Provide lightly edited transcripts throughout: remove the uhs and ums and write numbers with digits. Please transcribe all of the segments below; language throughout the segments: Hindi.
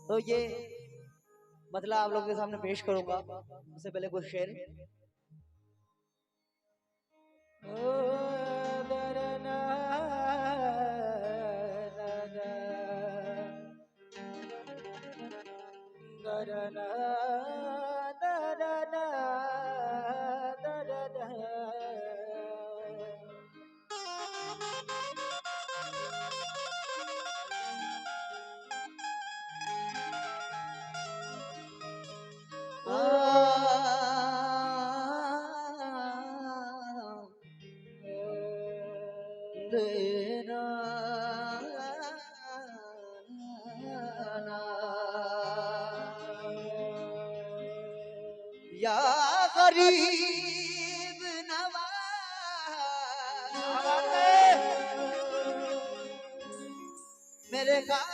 तो ये मतलब आप लोगों के सामने पेश करूंगा। उससे पहले कुछ शेर। या गरीब नवाज मेरे खाजा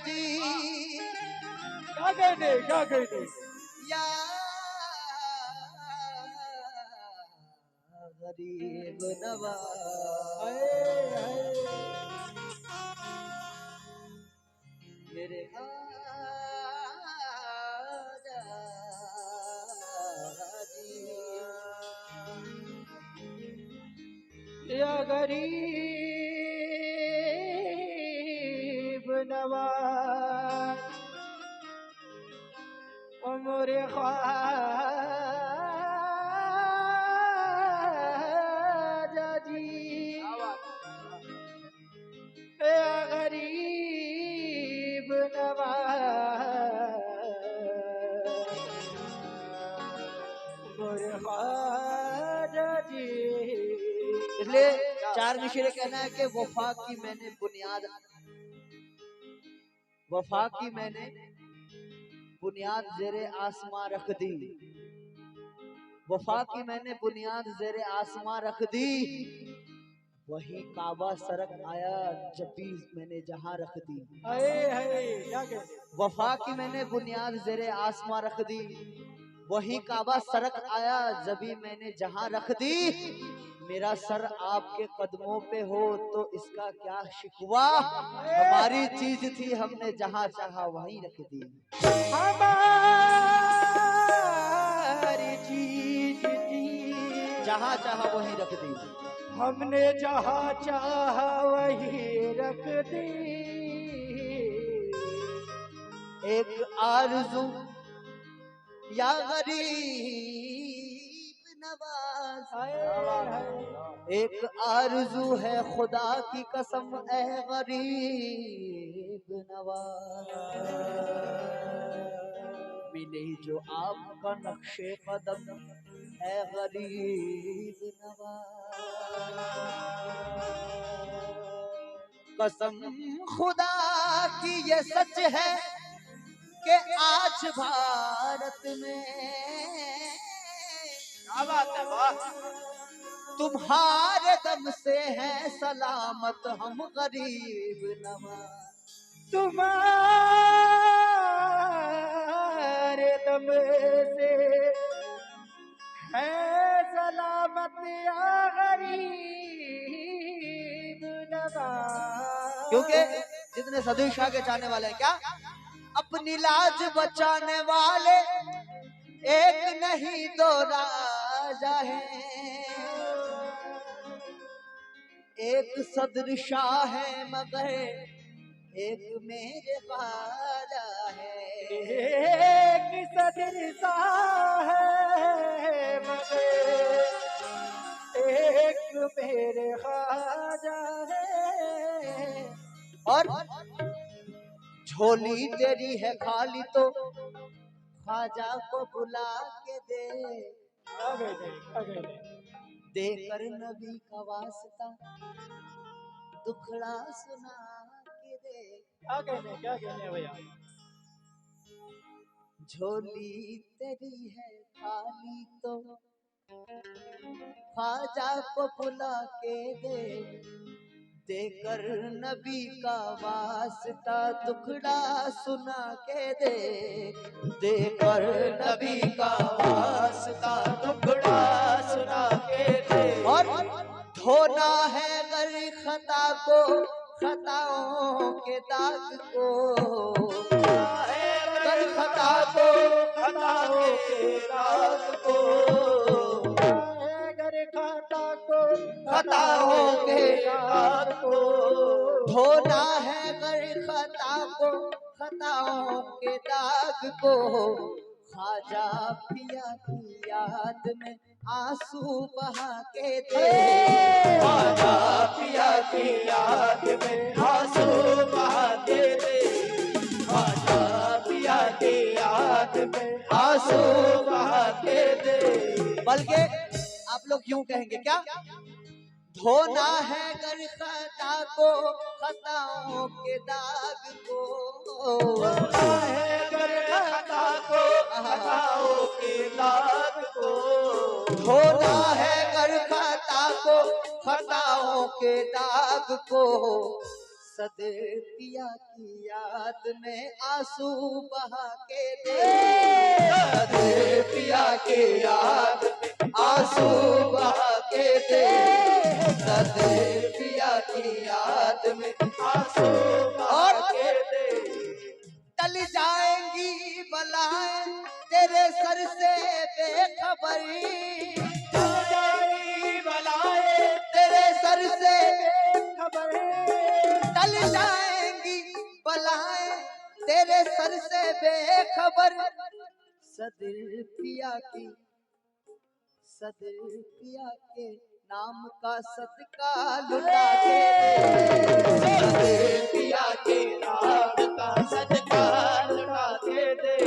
जी, क्या कहते या गरीब नवाज मेरे खाजा जी, या गरीब नवाज मोरे ख्वाजा जी, या गरीब नवाज मोरे ख्वाजा जी। इसलिए चार में शेर कहना है कि वफा की मैंने बुनियाद ज़ेरे आसमां रख दी, वफा की मैंने बुनियाद ज़ेरे आसमां रख दी, वही काबा सरक आया जब भी मैंने जहां रख दी। वफा की मैंने बुनियाद ज़ेरे आसमां रख दी, वही काबा सरक आया जबी मैंने जहां रख दी। मेरा सर आपके कदमों पे हो तो इसका क्या शिकवा, हमारी चीज थी हमने जहां चाहा वहीं रख दी। हमारी चीज थी जहां चाहा वहीं रख दी, हमने जहां चाहा वहीं रख दी। एक आरज़ू या गरीब नवाज, एक आरज़ू है खुदा की कसम ए गरीब नवाज, मिले जो आपका नक्शे कदम ए गरीब नवाज। कसम खुदा की ये सच है कि आज भारत में क्या बात है, वाह। तुम्हारे दम से है सलामत हम गरीब नवाज। तुम्हारे दम से है सलामत या गरीब नवाज। क्योंकि जितने सदी शाह के चाहने वाले हैं, क्या अपनी लाज बचाने वाले एक नहीं दो राजा है, एक सदर शाह है मगर एक मेरे ख्वाजा है, एक सदर शाह है मगर एक मेरे ख्वाजा है। और झोली तेरी है खाली तो ख्वाजा को बुला के दे, देकर नबी का वास्ता दुखड़ा सुना के दे। क्या कहने भैया। झोली तेरी है खाली तो ख्वाजा को बुला के दे, देकर नबी का वास्ता दुखड़ा सुना के दे, देकर नबी का वास्ता दुखड़ा सुना के दे। और धोना है गर खता को खताओं के दाग को, गर खता को खताओं के दाग को, खताओं के दाग को धोना है गर खता को खताओं के दाग को। ख्वाजा पिया की याद में आंसू बहा के दे, ख्वाजा पिया की याद में आंसू बहा के दे, ख्वाजा पिया की याद में आंसू बहा के दे। बल्कि आप लोग यूं कहेंगे, क्या धोना है गर खता को खताओं के दाग को, धोना है गर खता को खताओं के दाग को, धोना है गर खता को खताओं के दाग को। सदे पिया की याद में आंसू बहा के दे, सदे पिया की याद में आंसू बहा के दे, सदे पिया की याद में आंसू बहा के दे। टल जाएंगी बलाएं तेरे सर से बेखबरी, टल जाएंगी बलाएं तेरे सर से बेखबरी, टल जाएंगी बलाएं तेरे सर से बेखबर। सदर पिया के नाम का सदका लुटा के दे, सदर पिया के नाम का सदका लुटा के दे,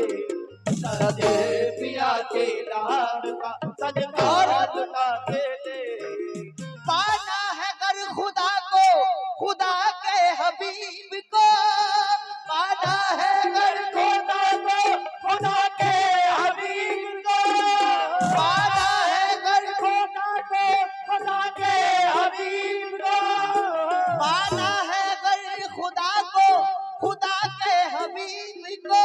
सदर पिया के नाम का सदका लुटा के दे। पाना है गर खुदा को खुदा के हबीब को, पाना है गर खुदा को खुदा के हबीब को, पाना है गर खुदा को खुदा के हबीब को, पाना है गर खुदा को खुदा के हबीब को।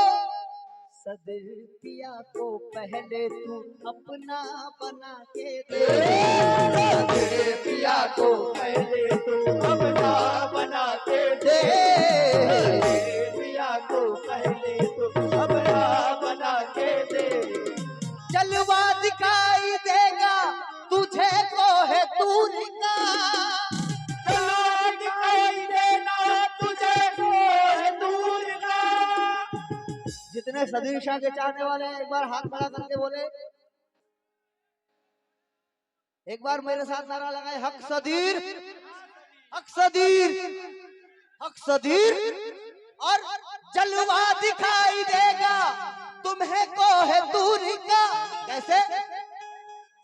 सदर पिया को पहले तू अपना बना के दे, सदर पिया को पहले तू अपना बना के दे, सदर पिया को पहले तू अपना बना के दे। जलवा दिखाई देगा तुझे को है दूर का, जलवा दिखाई देना तुझे को है दूर का, जितने सदीर शाह के चाहने वाले हैं एक बार हाथ खड़ा करके बोले, एक बार मेरे साथ नारा लगाए, हक सदीर, हक सदीर, हक सदीर। और जलवा दिखाई देगा तुम्हें कोहे दूरी का। कैसे?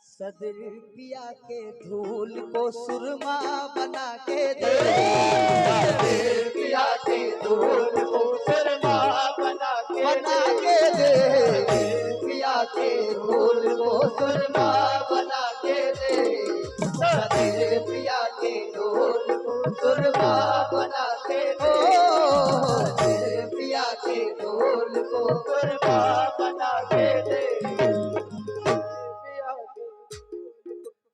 सदर पिया के धूल को सुरमा बना के दे, सदर पिया के धूल को सुरमा बना के दे, पिया के धूल को सुरमा बना के दे, सदर पिया के धूल को सुरमा बना के दे, सदर पिया के धूल को सुरमा बना के दे।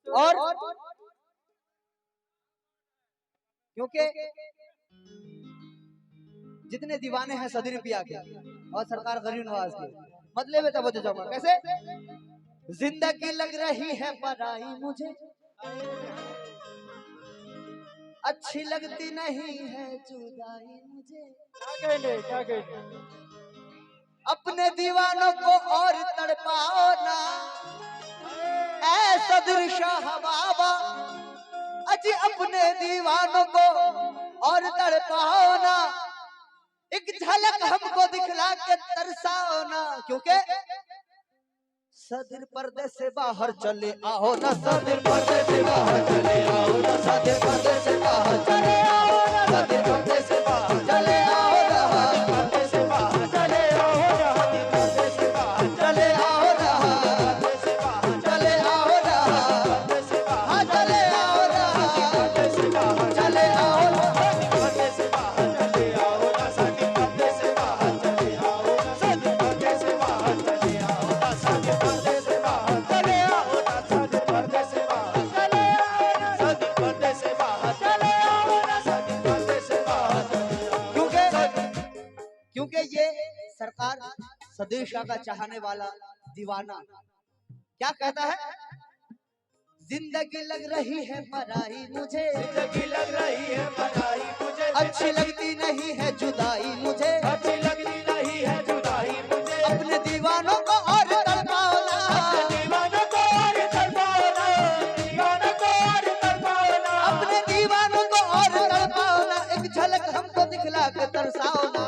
और क्योंकि जितने दीवाने हैं सदर पिया के और सरकार गरीब नवाज के, मतलब है तवज्जो जमा। कैसे? जिंदगी लग रही है पराई मुझे, अच्छी लगती नहीं है जुदाई मुझे। क्या कहने अपने दीवानों को और तड़पाओ ना ऐ सदर शाह बाबा, अजी अपने दीवानों को और तड़पाओ ना, एक झलक हमको दिखला के तरसाओ ना। क्योंकि सदर पर्दे से बाहर चले आओ ना, सदर पर्दे से बाहर चले आओ ना, सदर पर्दे से बाहर चले आओ ना, सदर पर्दे से बाहर चले आओ ना, पर्दे से बाहर चले आओ ना, पर्दे से बाहर चले आओ ना, पर्दे से बाहर चले आओ ना, पर्दे से बाहर चले आओ ना, पर्दे से बाहर चले आओ ना, पर्दे से बाहर चले आओ ना, सदर पर्दे से बाहर चले आओ ना, सदर पर्दे से बाहर चले आओ ना, सदर पर्दे से बाहर चले आओ ना, सदर पर्दे से बाहर चले आओ ना, सदर पर्दे से बाहर चले आओ ना, सदर पर्दे से बाहर। क्योंकि ये सरकार सदर शाह का चाहने वाला दीवाना क्या कहता है? जिंदगी लग रही है पराई मुझे, जिंदगी लग रही है पराई मुझे, अच्छी लगती नहीं है जुदाई मुझे, अच्छी लगती नहीं है जुदाई मुझे, अपने दीवानों को और तड़पाओ ना, दीवानों को और तड़पाओ ना, दीवानों को और तड़पाओ ना, अपने दीवानों को और तड़पाओ ना, एक झलक हमको दिखला के तरसाओ ना,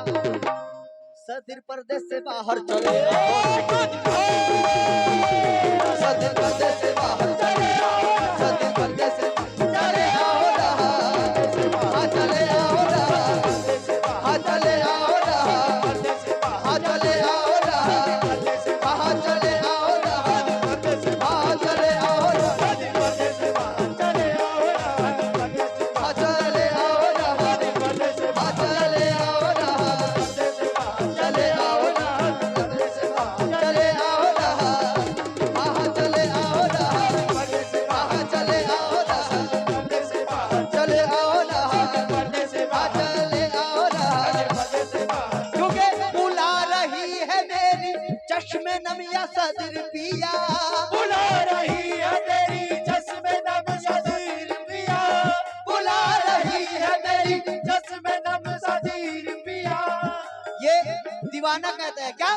सदर पर्दे से बाहर चले आओ, सदर पर्दे से बाहर चले आओ, सदर पर्दे से चले आओ ना, हाँ चले आओ ना, हाँ चले आओ ना, हाँ चले आओ ना, हाँ चले आओ ना, हाँ चले आओ ना, हाँ चले आओ ना, हाँ चले आओ ना, चले आओ ना, चले आओ ना, हाँ चले आओ ना, हाँ चले आओ ना, चले आओ ना, हाँ चले आओ ना। क्योंकि बुला रही है मेरी चश्मे नमिया सदर पिया, बुला रही है तेरी चश्मे नम सदीर पिया, बुला रही है मेरी। चश्मे नम सदीर पिया, ये दीवाना कहता है क्या?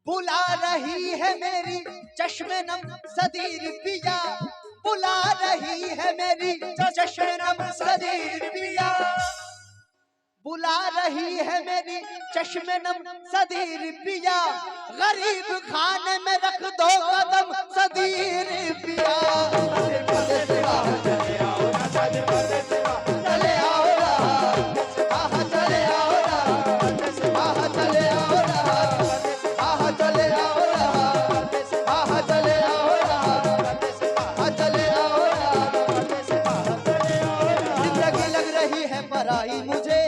बुला रही है मेरी चश्मे नम सदीर पिया, बुला रही है मेरी चश्मे नम सदीर पिया, बुला रही है मेरी चश्मे नम सदीर पिया, गरीब खाने में रख दो कदम सदीर पिया, चले आओ ना, सदर पर्दे से बाहर चले आओ ना, आहा चले आओ ना, आहा चले आओ ना, आहा चले आओ ना, आहा चले आओ ना, आहा चले आओ ना। जिंदगी लग रही है पराई मुझे,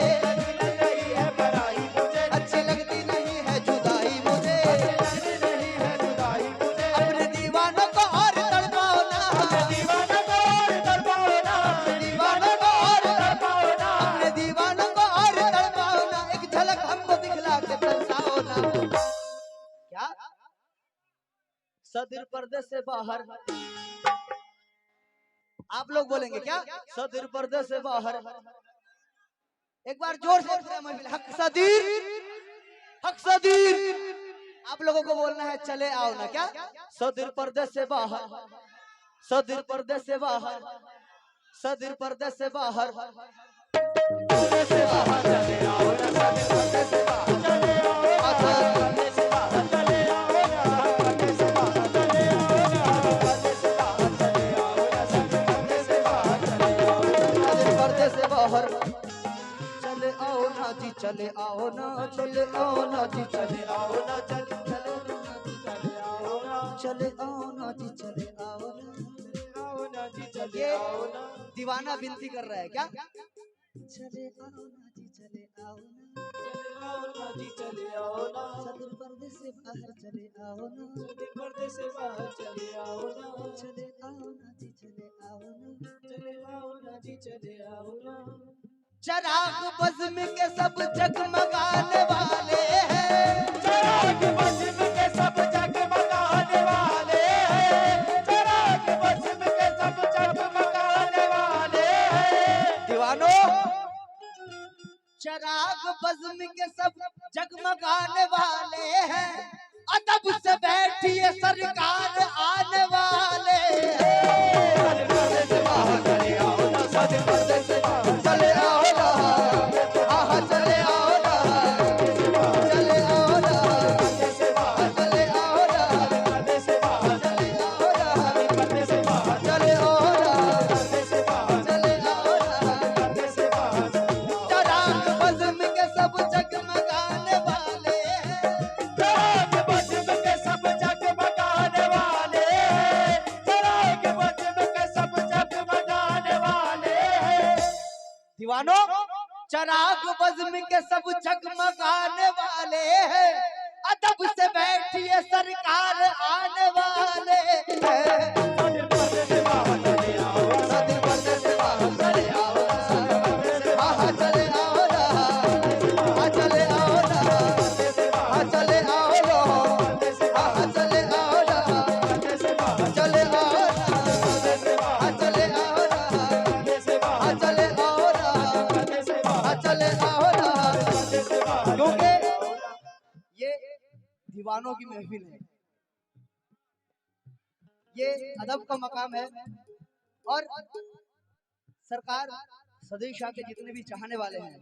लग रही है पराई मुझे, अच्छी लगती नहीं है जुदाई मुझे, लगती नहीं है जुदाई मुझे, अपने दीवानों को और तड़पाओ ना, दीवानों को और तड़पाओ ना, दीवानों को और तड़पाओ ना, अपने दीवानों को और तड़पाओ ना, एक झलक हमको दिखला के तरसाओ ना। क्या? सदर पर्दे से बाहर, आप लोग बोलेंगे क्या? सदर पर्दे से बाहर। एक बार जोर से हक सदीर, हक हक सदीर। आप लोगों को बोलना है चले आओ ना, क्या सदीर पर्दे से बाहर, सदीर पर्दे से बाहर, सदीर पर्दे से बाहर, पर्दे से बाहर चले आओ ना, सदीर पर्दे से बाहर चले आओ ना, पर्दे से बाहर चले आओ ना, पर्दे से बाहर चले आओ ना, पर्दे से बाहर चले आओ ना, सदीर पर्दे से बाहर चले आओ ना, सदीर पर्दे से बाहर चले आओ ना जी, चले आओ ना, चले आओ ना जी, चले आओ ना, चले आओ ना, चले आओ ना जी, चले आओ ना जी, चले आओ ना। दीवाना विनती कर रहा है क्या, चले आओ ना जी, चले आओ ना, चले आओ ना जी, चले आओ ना, सदीर पर्दे से बाहर चले आओ ना, सदीर पर्दे से बाहर चले आओ ना, चले आओ ना जी, चले आओ ना, चले आओ ना जी, चले आओ ना। चराग बज़्म के सब जगमगाने वाले हैं, चराग बज़्म के सब जगमगाने वाले हैं, चराग बज़्म के सब जगमगाने वाले हैं। दीवानों चराग बज़्म के सब जगमगाने वाले हैं, अदब से बैठिए सरकार आने वाले हैं। सदीर पर्दे से बाहर चले आओ ना, सदीर पर्दे से बाहर चले आओ ना, आहा चले आओ ना, चले आओ ना, पर्दे से बाहर चले आओ ना, पर्दे से बाहर चले आओ ना, पर्दे से बाहर चले आओ ना, पर्दे से बाहर चले आओ ना, पर्दे से बाहर। चराग बज़्म के सब जगमगाने वाले हैं, चराग बज़्म के सब जगमगाने वाले हैं, चराग बज़्म के सब जगमगाने वाले हैं। दीवानों चराग बज़्म के सब जगमगाने वाले हैं, अदब से बैठिए सरकार आने वाले हैं। सदीर पर्दे से बाहर चले आओ ना, सदीर पर्दे से बाहर चले आओ ना, आहा चले आओ ना, आ चले आओ ना, आ चले आओ ना, आहा चले आओ ना, चले आओ ना, आ चले आओ ना, आ चले आओ ना, आ चले आओ ना। क्योंकि ये दीवानों की महफिल है, ये अदब का मकाम है, और सरकार सदीर शाह के जितने भी चाहने वाले हैं,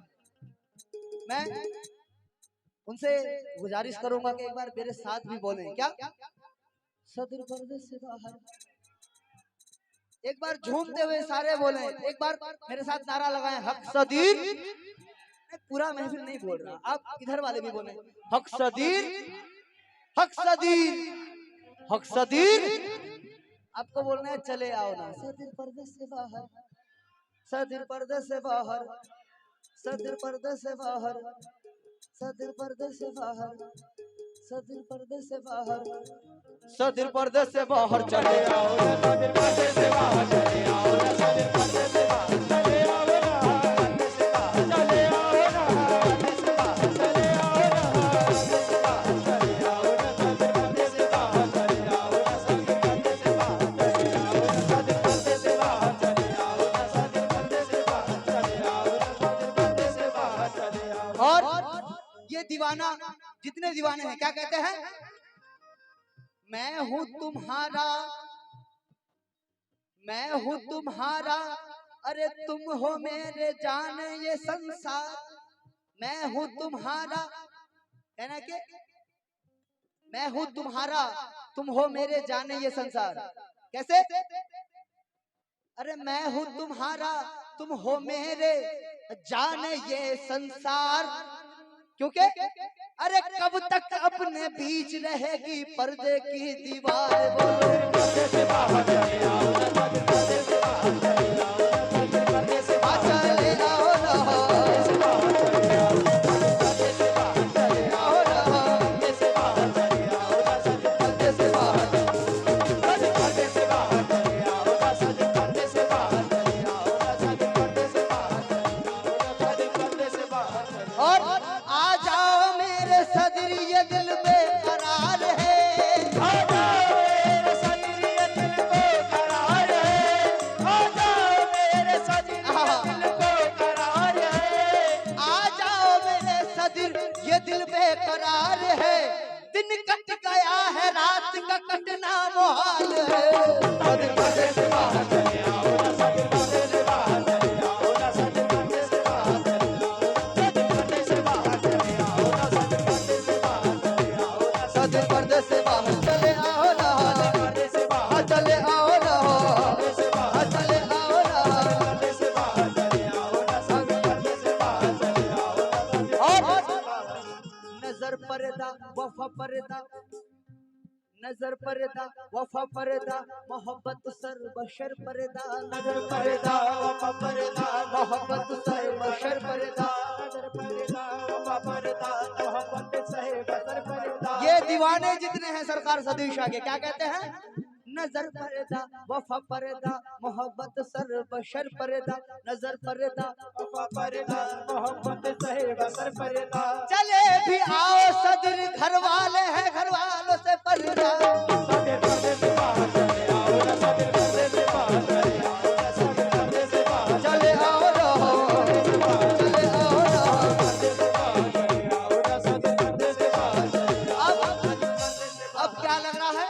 मैं उनसे गुजारिश करूंगा कि एक बार मेरे साथ भी बोलें, क्या सदीर पर्दे से बाहर, एक बार झूमते हुए सारे बोलें, एक बार मेरे साथ नारा लगाएं, हक सदीर। मैं पूरा महफिल नहीं बोल रहा, आप इधर वाले भी बोलें, हक सदीर, हक सदीर, हक सदीर। आपको बोलना है चले आओ ना, सदीर पर्दे से बाहर, सदीर पर्दे से बाहर, सदीर पर्दे से बाहर, सदीर पर्दे से बाहर, सदीर पर्दे से बाहर, सदीर पर्दे से बाहर चले आओ ना, सदीर पर्दे से बाहर चले आओ ना, सदीर पर्दे से बाहर चले आओ ना, पर्दे से बाहर चले आओ ना, पर्दे से बाहर चले आओ ना, पर्दे से बाहर चले आओ ना, सदीर पर्दे से बाहर चले आओ ना, सदीर पर्दे से बाहर चले आओ ना, सदीर पर्दे से बाहर चले आओ ना, सदीर पर्दे से बाहर चले आओ ना, सदीर पर्दे से बाहर चले आओ। और ये दीवाना जितने दीवाने हैं क्या कहते हैं, मैं हूं तुम्हारा, मैं हूं तुम्हारा, अरे तुम हो मेरे जान ये संसार, मैं हूं तुम्हारा, कहना कि मैं हूं तुम्हारा, तुम हो मेरे जाने ये संसार। कैसे, अरे मैं हूं तुम्हारा, तुम हो मेरे जाने ये संसार, क्योंकि अरे कब तक अपने बीच रहेगी पर्दे की दीवार। बोलो पर्दे से बाहर चले आओ ना, पर्दे से बाहर चले आओ ना, पर्दे से बाहर चले आओ ना, पर्दे से बाहर चले आओ ना, पर्दे से बाहर चले आओ ना, पर्दे से बाहर चले आओ ना, पर्दे से बाहर, पर्दे से बाहर चले आओ ना, पर्दे से बाहर चले आओ ना, पर्दे से बाहर चले आओ ना, पर्दे से बाहर। और आ जाओ मेरे सदीर ये दिल बेकरार है, आ जाओ मेरे सदीर ये दिल बेकरार है, आ जाओ मेरे सदीर ये दिल बेकरार है, आ जाओ मेरे सदिर ये दिल बेकरार है, दिन कट गया है रात का कटना मुहाल है। सदिर पर्दे से बाहर चले आओ ना, सदिर पर्दे से बाहर चले आओ ना, सदिर पर्दे से बाहर चले आओ ना, सदिर पर्दे से बाहर चले आओ ना, सदिर पर्दे से बाहर चले आओ ना, पर्दे से बाहर चले आओ ना, पर्दे से बाहर चले आओ ना, पर्दे से बाहर चले आओ ना, सदिर पर्दे से बाहर चले आओ ना। नजर पर्दा वफा पर्दा, नजर पर्दा वफा पर्दा, मोहब्बत सर बशर पर्दा, नजर पर्दा वफा पर्दा, मोहब्बत सर बशर पर्दा, नजर पर्दा वफा पर्दा, मोहब्बत सर बशर पर्दा। ये दीवाने जितने हैं सरकार सदी शाह के क्या कहते हैं? नजर पर्दा वफा पर्दा, मोहब्बत सर बशर पर्दा, नजर पर्दा वफा पर्दा, मोहब्बत सर बशर पर्दा। चले भी आओ सदर घर वाले हैं, घर वालों से पर्दा, सदर पर्दे से बाहर चले आओ ना, सदर पर्दे से बाहर चले आओ ना, सदर पर्दे से बाहर चले आओ ना, चले आओ ना, पर्दे से बाहर चले आओ ना, सदर पर्दे से बाहर चले आओ। अब क्या लग रहा है?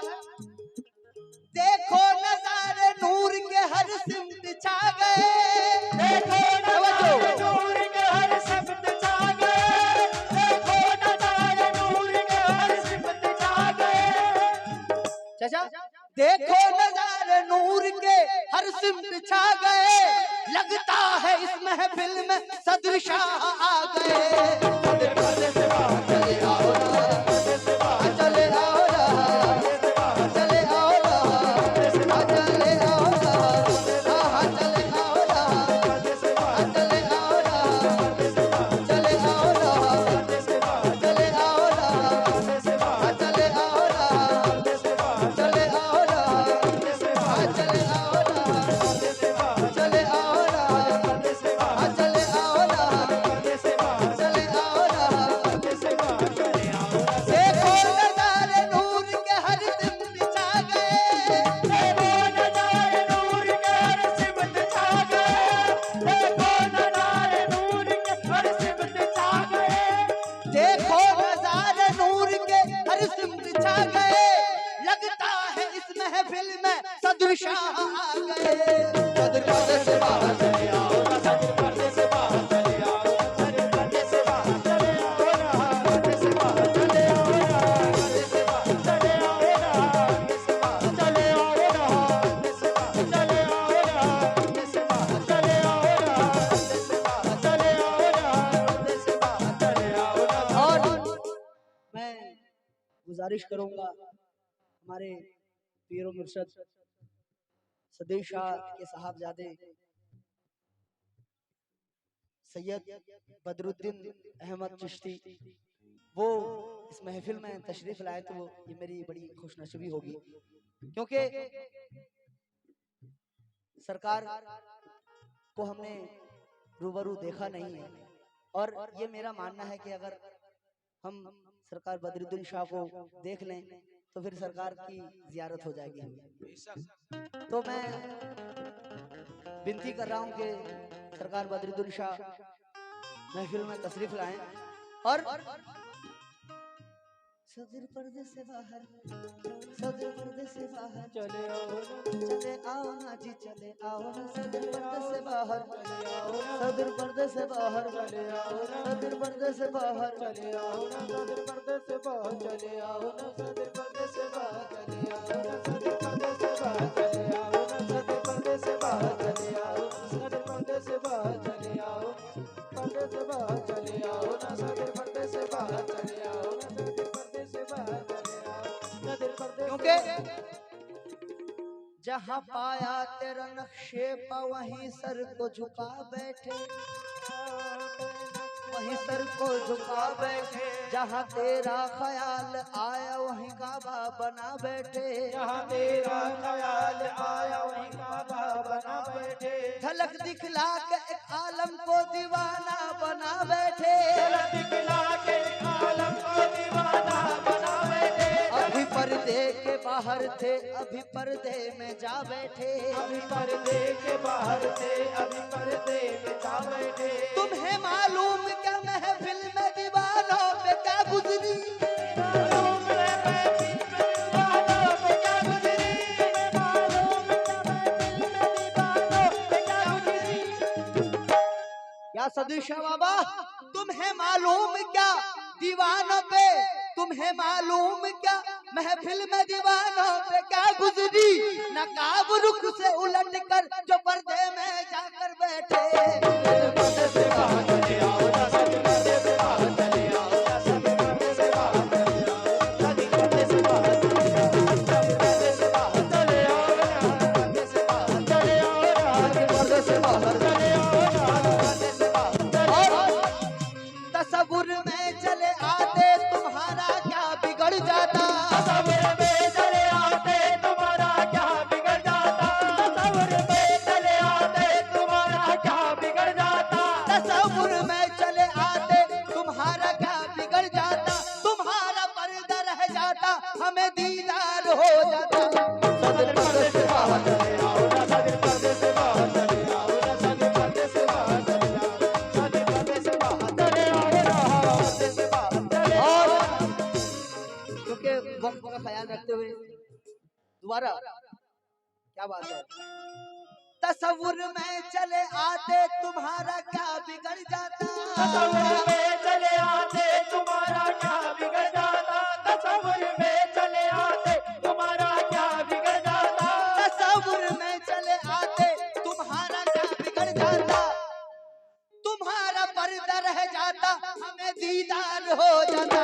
देखो नजारे नूर के हर सिमत छा गए, देखो नजारे नूर के हर सिमत छा गए, देखो नजारे नूर के हर सिमत छा गए। चाचा देखो नजारे नूर के हर सिमत छा गए, लगता है इस महफिल में सदर शाह आ गए। सदर पर्दे से बाहर चले आओ ना, पर्दे से बाहर चले आओ ना, पर्दे से बाहर चले आओ ना, पर्दे से बाहर चले आओ ना, हाँ चले आओ ना, पर्दे से बाहर चले आओ ना, पर्दे से बाहर चले आओ ना, पर्दे से बाहर चले आओ ना, पर्दे से बाहर चले आओ ना, पर्दे से बाहर चले आओ ना, पर्दे से बाहर चले आओ ना, पर्दे से बाहर चले आओ ना, पर्दे से बाहर चले आओ ना, पर्दे से बाहर चले आओ ना, पर्दे से बाहर चले आओ ना। देखो नजारे नूर के हर सिमत छा गए, देखो नजारे नूर के हर सिमत छा गए, देखो नजारे नूर के हर सिमत छा गए, देखो नजारे नूर के हर सिमत छा गए, लगता है इस महफिल में सदर शाह आ गए। सदर पर्दे से बाहर चले आओ ना, सदर पर्दे से बाहर चले आओ ना, सदर पर्दे से बाहर चले आओ ना, पर्दे से बाहर चले आओ ना, पर्दे से बाहर चले आओ ना, पर्दे से बाहर चले आओ ना, पर्दे से बाहर चले आओ ना, पर्दे से बाहर चले आओ ना, पर्दे से बाहर चले आओ ना, पर्दे से बाहर चले आओ ना। और मैं गुजारिश करूंगा हमारे पीरो मुर्शद सदी शाह के साहबजादे सैयद बदरुद्दीन अहमद चिश्ती वो इस महफिल में तशरीफ लाए, तो ये मेरी बड़ी खुशनसीबी होगी, क्योंकि सरकार को हमने रूबरू देखा नहीं है। और ये मेरा मानना है कि अगर हम सरकार बदरुद्दीन शाह को देख लें तो फिर सरकार की जियारत हो जाएगी हमें। तो मैं विनती कर रहा हूं कि सरकार बदरुद्दीन शाह महफिल में तशरीफ लाएं और सदर पर्दे से बाहर, सदर पर्दे से बाहर चले आओ ना जी, चले आओ ना, सदर पर्दे से बाहर चले आओ ना, सदर पर्दे से बाहर चले आओ ना, सदर पर्दे से बाहर चले आओ ना, सदर पर्दे से बाहर चले आओ ना, सदर पर्दे से बाहर चले आओ ना, सदर पर्दे से बाहर चले आओ ना, सदर पर्दे से बाहर चले आओ ना, सदर पर्दे से बाहर चले आओ, पर्दे से बाहर चले आओ ना, सदर पर्दे से बाहर चले आओ ना, सदर पर्दे से बाहर चले आओ, सदर पर्दे। क्योंकि जहाँ पाया तेरा नक्शे पा वहीं सर को झुका बैठे, वहीं सर को झुका बैठे, जहाँ तेरा ख्याल आया वहीं काबा बना बैठे, जहाँ तेरा ख्याल आया वहीं काबा बना बैठे, झलक दिखला के एक आलम को दीवाना बना बैठे, झलक दिखला के एक आलम को दीवाना बना बैठे। अभी पर्दे के बाहर थे अभी पर्दे में जा बैठे, अभी पर्दे के बाहर थे अभी पर्दे में जा बैठे। तुम्हें मालूम क्या महफिल में दीवार असद शाह बाबा तुम्हें मालूम क्या दीवानों पे, तुम्हें मालूम क्या महफिल में दीवानों पे क्या गुजरी, नकाब रुख से उलट कर जो पर्दे में जाकर बैठे। पर्दे से बाहर चले आओ ना, सभी पर्दे से बाहर चले आओ ना, सभी पर्दे से बाहर चले आओ, सभी पर्दे से बाहर चले आओ, सभी पर्दे से बाहर चले आओ ना, पर्दे से बाहर चले आओ ना, पर्दे से बाहर चले आओ ना, पर्दे से बाहर चले आओ। तसव्वुर में चले आते तुम्हारा क्या बिगड़ जाता, तसव्वुर में चले आते तुम्हारा क्या बिगड़ जाता, तसव्वुर में चले आते तुम्हारा क्या बिगड़ जाता, तसव्वुर में चले आते तुम्हारा क्या बिगड़ जाता, तुम्हारा पर्दा रह जाता हमें दीदार हो जाता। सदर पर्दे से बाहर चले आओ ना, सदर पर्दे से बाहर चले आओ ना, सदर पर्दे से बाहर चले आओ, सदर पर्दे से बाहर चले आओ ना, पर्दे से बाहर चले आओ। क्योंकि वक्त का ख्याल रखते हुए दोबारा क्या बात है। तसव्वुर में चले आते तुम्हारा क्या बिगड़ जाता, तसव्वुर में चले आते तुम्हारा क्या बिगड़ जाता, तसव्वुर में चले आते तुम्हारा क्या बिगड़ जाता, तसव्वुर में चले आते तुम्हारा क्या बिगड़ जाता, तुम्हारा पर्दा रह जाता हमें दीदार हो जाता।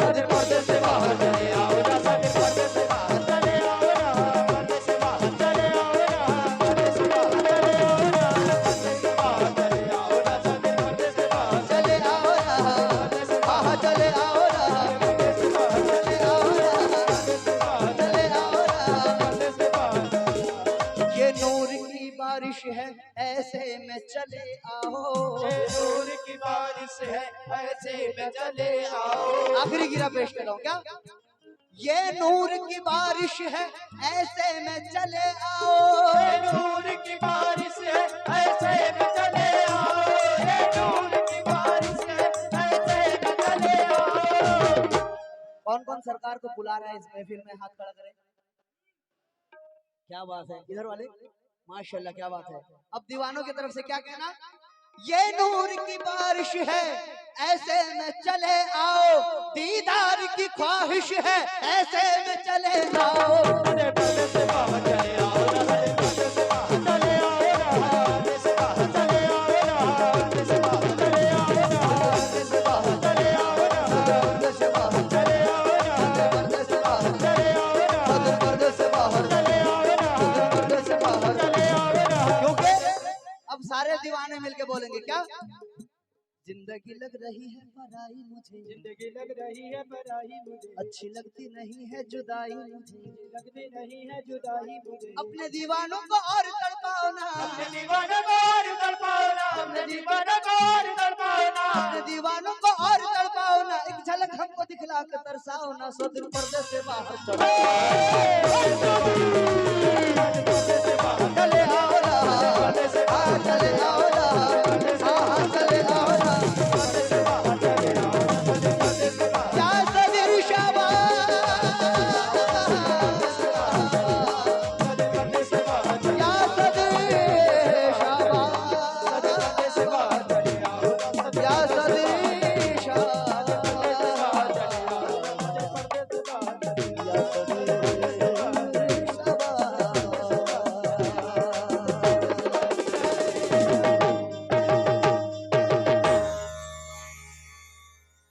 सदर पर्दे से बाहर चले आओ ना, सदर पर्दे से बाहर चले आओ ना, पर्दे से बाहर चले आओ ना, पर्दे से बाहर चले आओ ना, पर्दे से बाहर चले आओ ना, सदर पर्दे से बाहर चले आओ ना, पर्दे से आहा चले आओ ना, पर्दे से बाहर चले आओ ना, पर्दे से बाहर चले आओ ना। पर्दे से बाहर। ये नूर की बारिश है ऐसे में चले आओ। ये नूर की बारिश है ऐसे में चले आओ। आखिरी गिरा पेश कर रहा हूँ क्या। ये नूर की बारिश है ऐसे में चले आओ। ये नूर की बारिश है ऐसे में चले आओ। ये नूर की बारिश है ऐसे में चले आओ। कौन कौन सरकार को बुला रहा है इस महफिल में, हाथ खड़ा करें। क्या बात है, इधर वाले माशाल्लाह क्या बात है। अब दीवानों की तरफ से क्या कहना। ये नूर की बारिश है ऐसे में चले आओ, दीदार की ख्वाहिश है ऐसे में चले आओ। अरे पर्दे से बाहर चले आओ ना, अरे पर्दे से बाहर चले आओ ना, पर्दे से बाहर चले आओ ना, पर्दे से बाहर चले आओ ना, पर्दे से बाहर चले आओ ना, पर्दे से बाहर चले आओ ना, पर्दे से बाहर चले आओ ना, पर्दे से बाहर चले आओ ना, पर्दे से बाहर। चले आओ ना। क्योंकि अब सारे दीवाने मिलके बोलेंगे क्या। जिंदगी लग रही है पराई मुझे, जिंदगी लग रही है पराई मुझे, अच्छी लगती नहीं है जुदाई मुझे, लगती नहीं है जुदाई मुझे। अपने दीवानों को और तड़पाओ ना, अपने दीवाना को और तड़पाओ ना, अपने दीवाना को और तड़पाओ ना, अपने दीवानों को और तड़पाओ ना, एक झलक हमको दिखला के तरसाओ ना। सो दिल पर्दे से बाहर चलो, पर्दे से बाहर